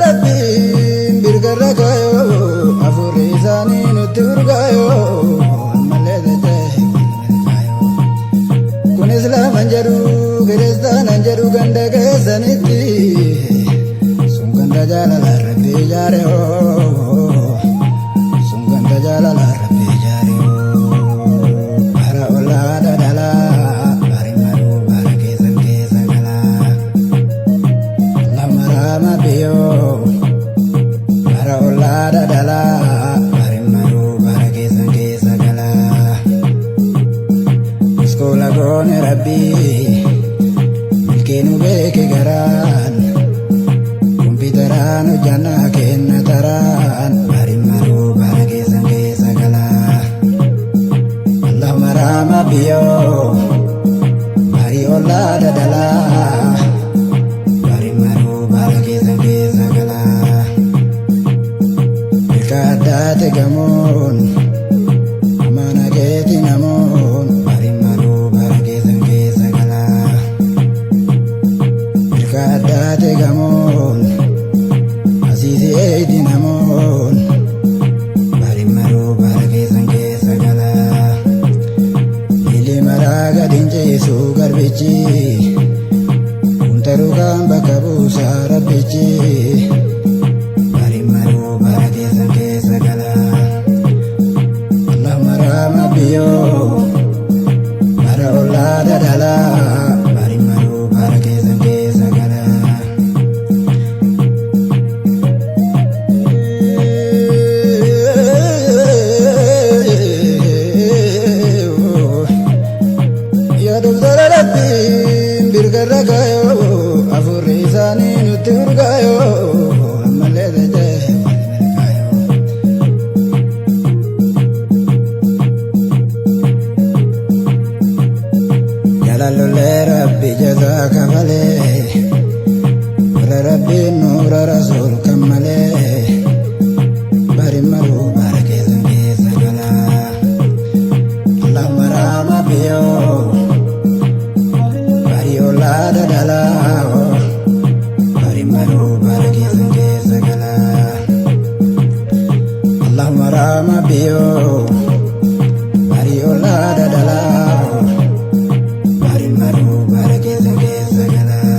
Rabbiin birgarragayo afurri isaanii nutti urgaayo ammallee jajjabeeffamilkaayo kunis laman jedhu kiristaanan jedhu ganda keessanitti sun ganda jaalala rabbi ijaare sun ganda jaalala rabbi ijaare bara olaada dhalaa bari maruu bara keessan keessa galaa lama rama biyyoo bara olaada dhalaa bari maruu bara keessan keessa galaa iskoola goone rabbii milkeenu beeke garaan kompiitaraan hojjannaa kenna taraan bari maruu bara keessan keessa galaa allahumma rama biyyoo bari olaada dhalaa bari maruu bara keessan keessa galaa ilka addaate gamoon amana keeti namoon bari maruu bara keessan keessa galaa ilka addaate gamoon asiisi eedi namoon bari maruu bara keessan keessa galaa lili maraa gadin ceesu garbichi kuntaruu kan bakka buusaa rabbichi bari maruu bara keessan keessa galaa allahumma rama biyyoo bara olaada dhalaa bari maruu bara keessan keessa galaa yaa doktara Rabbiin birgarragayo afurri isaanii nutti urgaayo ammallee jajjabeeffamilkaayo jaalallolee rabbi jazaa kafalee warra rabbiin nuura rasuul kammalee bari maruu bara keessan keessa galaa allahumma rama biyyoo bari olaada dhalaa bari maruu bara keessan keessa galaa allahumma rama biyyoo bari olaada dhalaa bari maruu bara keessan keessa galaa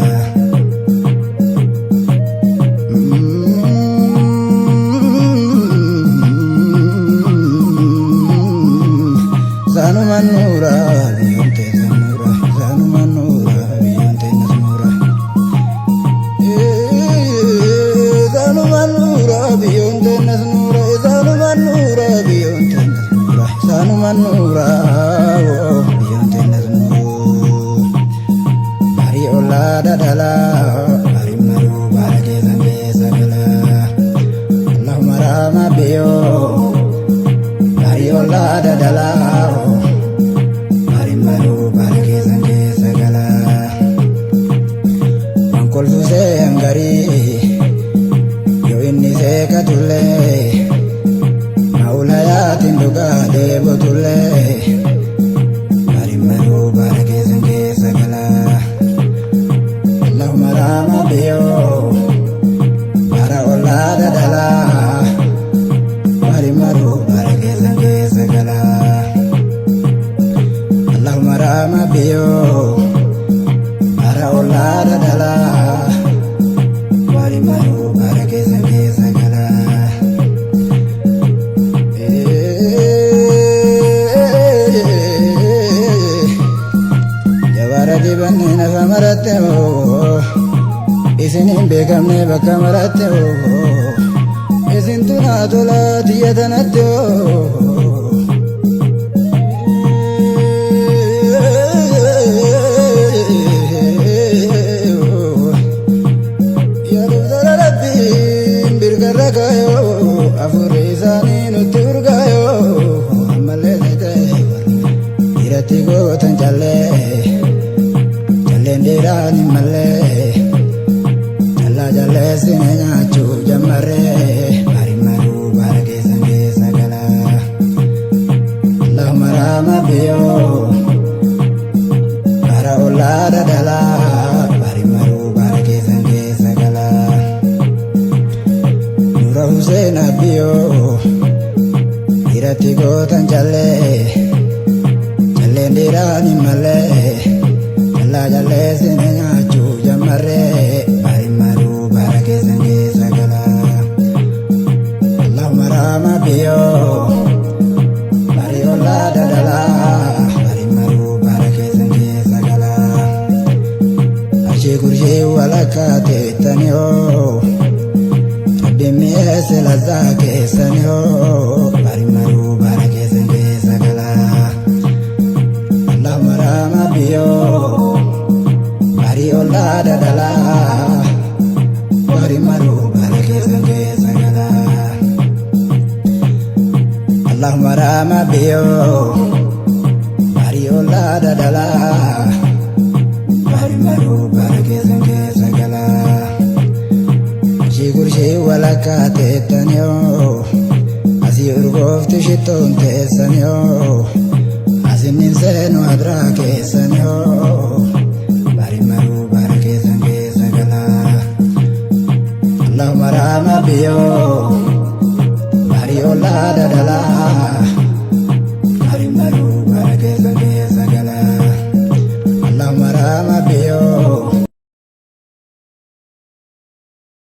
Sanuman nura biyyoon teessan nura sanuman nura biyyoon teessan nura sanuman nura biyyoon teessan nura sanuman nura biyyoon teessan nura sanuman nura biyyoon teessan nura bari olaada dhalaa bari maruu bara keessan keessa galaa allahumma rama biyyoo bari olaada dhalaa bari maruu bara keessan keessa galaa mankolfusee hangarii yoo inni seekatullee maulayaatiin dhugaa deebotullee bari maruu bara keessan keessa galaa allahumma rama biyyoo bara olaada dhalaa bari maruu bara keessan keessa galaa allahumma rama biyyoo bara olaada dhalaa bari maruu bara keessan keessa galaa jabara dibanne nafa maratte isiniin beekamne bakka maratte isintu naa tola tiyya tanatti yaa doktara Rabbiin birgarragayo afurri isaanii nutti urgaayo ammallee jajjabeeffamilkaayo dhiiratti gootan calleen dhiiraan hin mallee callaa jalleessine nyaachuu jammarree bari maruu bara keessan keessa galaa allahumma rama biyyoo bara olaada dhalaa bari maruu bara keessan keessa galaa seenaa biyyoo dhiiratti gootan callee calleen dhiiraan hin mallee callaa callee sine nyaachuu jammarree barin maruu bara keessan keessa galaa Allahumma rahma biyyoo barii ollaa dadalaa barin maruu bara keessan keessa galaa achii kurshii walakkaa teettani hoo Demi selazaa keessan hoo barin maruu bara keessan keessa galaa Allahumma rahma biyyoo barii ollaa dadalaa barin maruu bara keessan keessa galaa Allahumma rahma biyyoo barii ollaa dadalaa barin maruu bara keessan keessa galaa Kurshii walakkaa teettani hoo asii urgooftu shittoon teessani hoo asinnin seenu adraa keessani hoo barin maruu bara keessan keessa galaa Allahumma rahma biyyoo barii ollaa dadalaa